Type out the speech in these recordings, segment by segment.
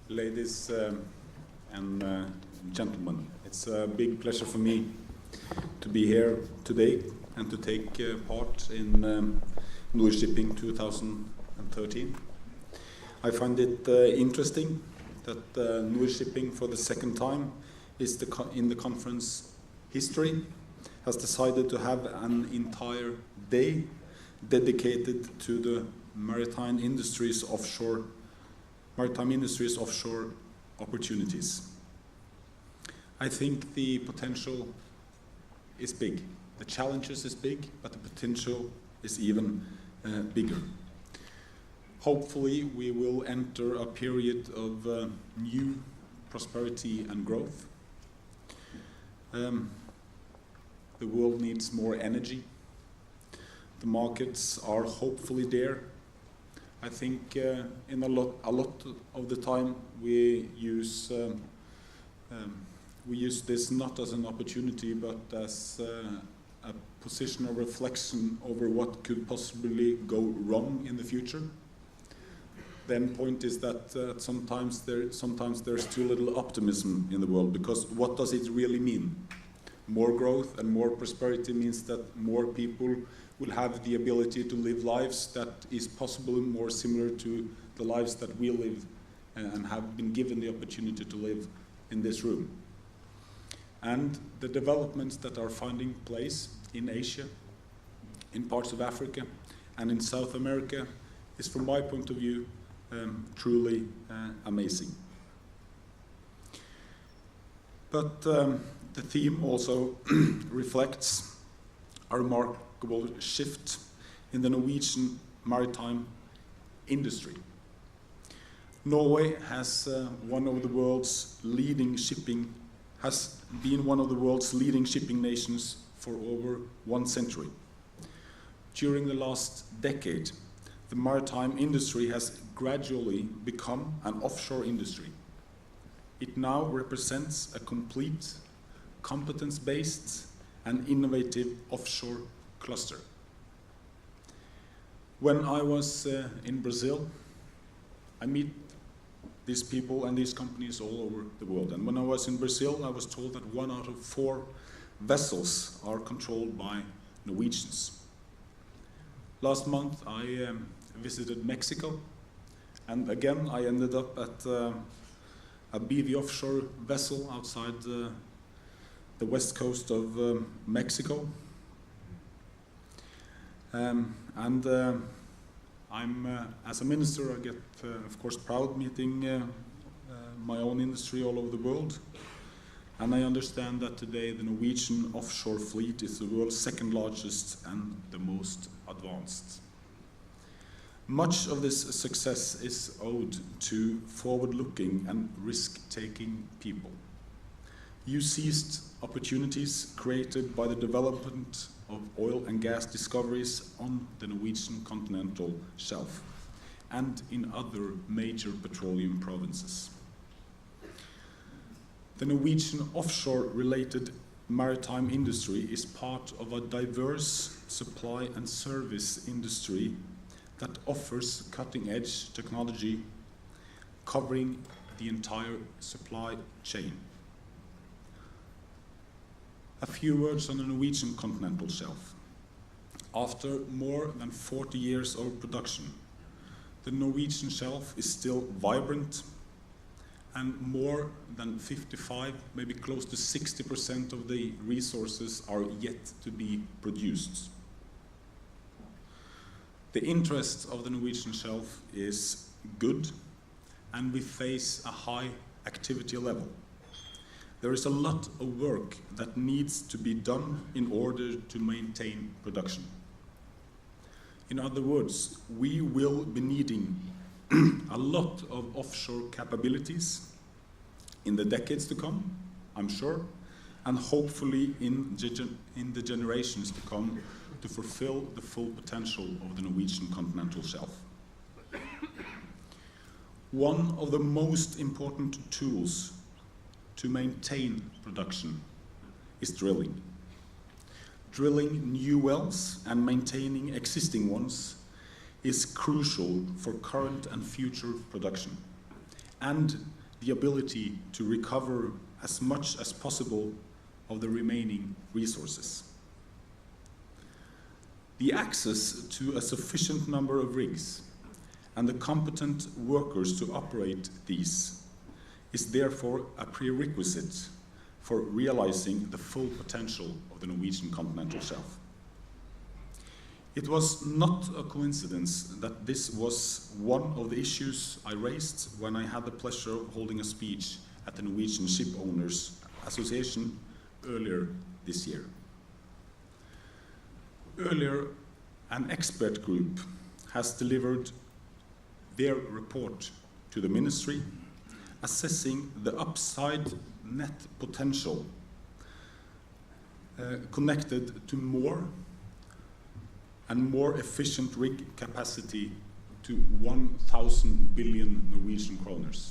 Ladies and gentlemen, it's a big pleasure for me to be here today and to take part in Norwegian Shipping 2013. I find it interesting that Norwegian Shipping for the second time is in the conference history has decided to have an entire day dedicated to the maritime industries offshore opportunities. I think the potential is big. The challenges is big, but the potential is even bigger. Hopefully, we will enter a period of new prosperity and growth. The world needs more energy. The markets are hopefully there. I think in a lot of the time we use this not as an opportunity but as a position of reflection over what could possibly go wrong in the future. The end point is that sometimes there's too little optimism in the world, because what does it really mean? More growth and more prosperity means that more people will have the ability to live lives that is possibly more similar to the lives that we live and have been given the opportunity to live in this room. And the developments that are finding place in Asia, in parts of Africa, and in South America is, from my point of view, truly amazing. But the theme also reflects a remarkable shift in the Norwegian maritime industry. Norway has been one of the world's leading shipping nations for over 1 century. During the last decade, the maritime industry has gradually become an offshore industry. It now represents a complete, competence-based and innovative offshore cluster. When I was in Brazil, I meet these people and these companies all over the world. And when I was in Brazil, I was told that 1 out of 4 vessels are controlled by Norwegians. Last month, I visited Mexico, and again, I ended up at a BV Offshore vessel outside the west coast of Mexico. As a minister, I get, of course, proud meeting my own industry all over the world. And I understand that today the Norwegian offshore fleet is the world's second largest and the most advanced. Much of this success is owed to forward-looking and risk-taking people. You seized opportunities created by the development of oil and gas discoveries on the Norwegian continental shelf and in other major petroleum provinces. The Norwegian offshore-related maritime industry is part of a diverse supply and service industry that offers cutting-edge technology covering the entire supply chain. A few words on the Norwegian continental shelf. After more than 40 years of production, the Norwegian shelf is still vibrant, and more than 55, maybe close to 60% of the resources are yet to be produced. The interest of the Norwegian shelf is good, and we face a high activity level. There is a lot of work that needs to be done in order to maintain production. In other words, we will be needing a lot of offshore capabilities in the decades to come, I'm sure, and hopefully in the generations to come to fulfill the full potential of the Norwegian continental shelf. One of the most important tools to maintain production is drilling. Drilling new wells and maintaining existing ones is crucial for current and future production. and the ability to recover as much as possible of the remaining resources. The access to a sufficient number of rigs and the competent workers to operate these is therefore a prerequisite for realizing the full potential of the Norwegian continental shelf. It was not a coincidence that this was one of the issues I raised when I had the pleasure of holding a speech at the Norwegian Ship Owners Association earlier this year. Earlier, an expert group has delivered their report to the ministry, assessing the upside net potential connected to more and more efficient rig capacity to 1,000 billion Norwegian kroners.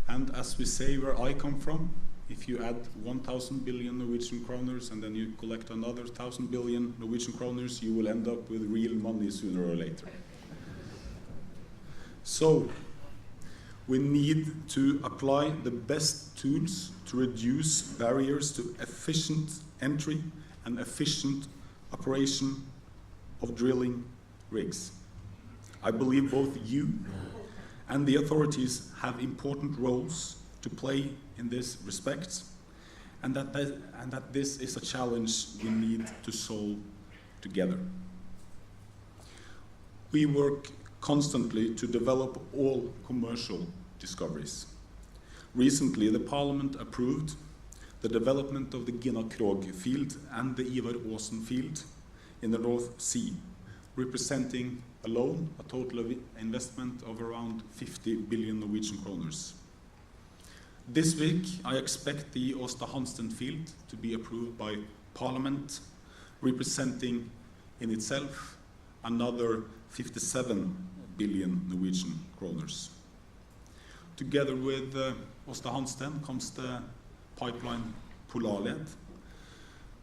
And as we say where I come from, if you add 1,000 billion Norwegian kroners and then you collect another 1,000 billion Norwegian kroners, you will end up with real money sooner or later. So, we need to apply the best tools to reduce barriers to efficient entry and efficient operation of drilling rigs. I believe both you and the authorities have important roles to play in this respect, and that this is a challenge we need to solve together. We work constantly to develop all commercial discoveries. Recently, the Parliament approved the development of the Gina Krog field and the Ivar Aasen field in the North Sea, representing alone a total of investment of around 50 billion Norwegian kroners. This week, I expect the Aasta Hansteen field to be approved by Parliament, representing in itself another 57 billion Norwegian kroners. Together with Aasta Hansteen comes the pipeline Polarled.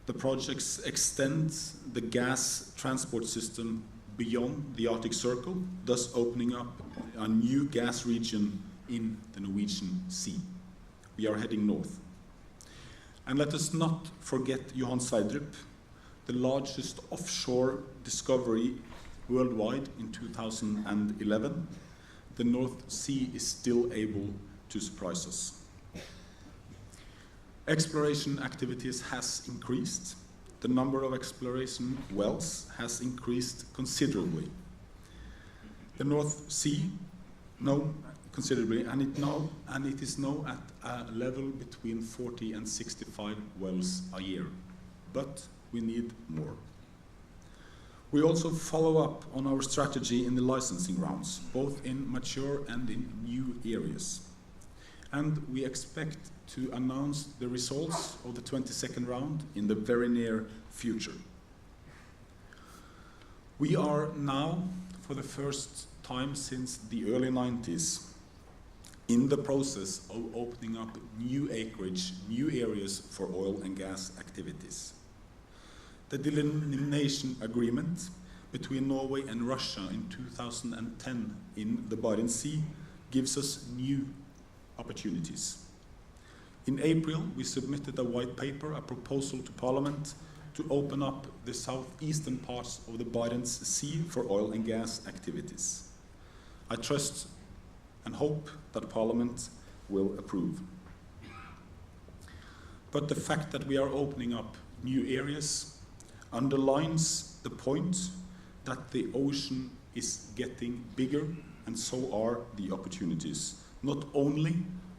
The projects extend the gas transport system beyond the Arctic Circle, thus opening up a new gas region in the Norwegian Sea. We are heading north. And let us not forget Johan Sverdrup, the largest offshore discovery worldwide in 2011. The North Sea is still able to surprise us. Exploration activities has increased. The number of exploration wells has increased considerably. The North Sea, considerably, and it is now at a level between 40 and 65 wells a year. But we need more. We also follow up on our strategy in the licensing rounds, both in mature and in new areas. And we expect to announce the results of the 22nd round in the very near future. We are now, for the first time since the early 90s, in the process of opening up new acreage, new areas for oil and gas activities. The delineation agreement between Norway and Russia in 2010 in the Barents Sea gives us new opportunities. In April, we submitted a white paper, a proposal to Parliament to open up the southeastern parts of the Barents Sea for oil and gas activities. I trust and hope that Parliament will approve. But the fact that we are opening up new areas underlines the point that the ocean is getting bigger, and so are the opportunities, not only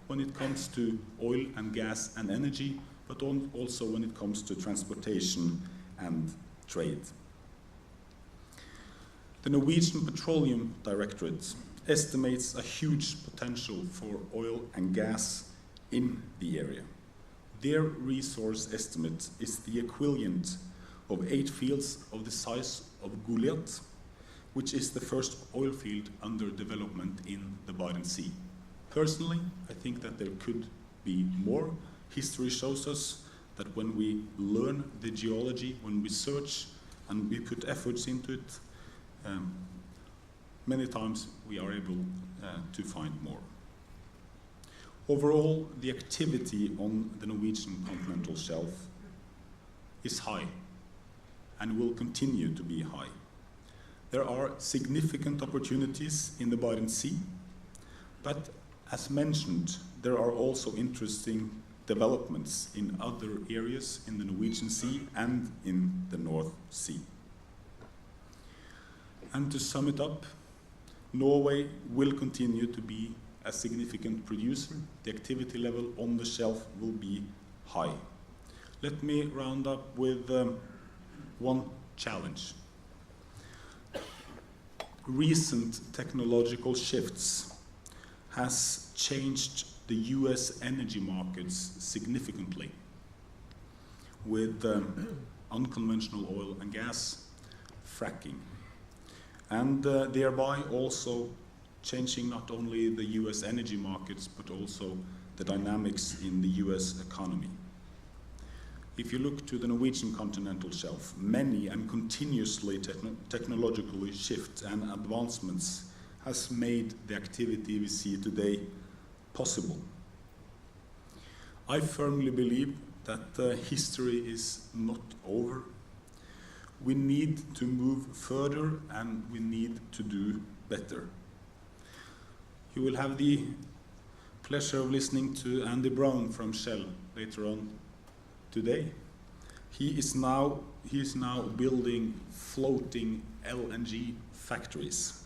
when it comes to oil and gas and energy, but also when it comes to transportation and trade. The Norwegian Petroleum Directorate estimates a huge potential for oil and gas in the area. Their resource estimate is the equivalent of 8 fields of the size of Goliath, which is the first oil field under development in the Barents Sea. Personally, I think that there could be more. History shows us that when we learn the geology, when we search and we put efforts into it, many times we are able to find more. Overall, the activity on the Norwegian continental shelf is high and will continue to be high. There are significant opportunities in the Barents Sea, but as mentioned, there are also interesting developments in other areas in the Norwegian Sea and in the North Sea. And to sum it up, Norway will continue to be a significant producer. The activity level on the shelf will be high. Let me round up with one challenge. Recent technological shifts has changed the US energy markets significantly with unconventional oil and gas fracking, and thereby also changing not only the US energy markets but also the dynamics in the US economy. If you look to the Norwegian continental shelf, many and continuously technological shifts and advancements has made the activity we see today possible. I firmly believe that history is not over. We need to move further and we need to do better. You will have the pleasure of listening to Andy Brown from Shell later on today. He is now building floating LNG factories.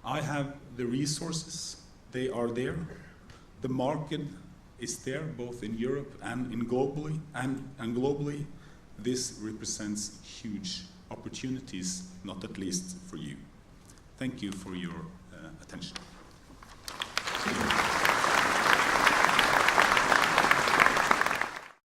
I have the resources, they are there. The market is there, both in Europe and globally. This represents huge opportunities, not at least for you. Thank you for your attention.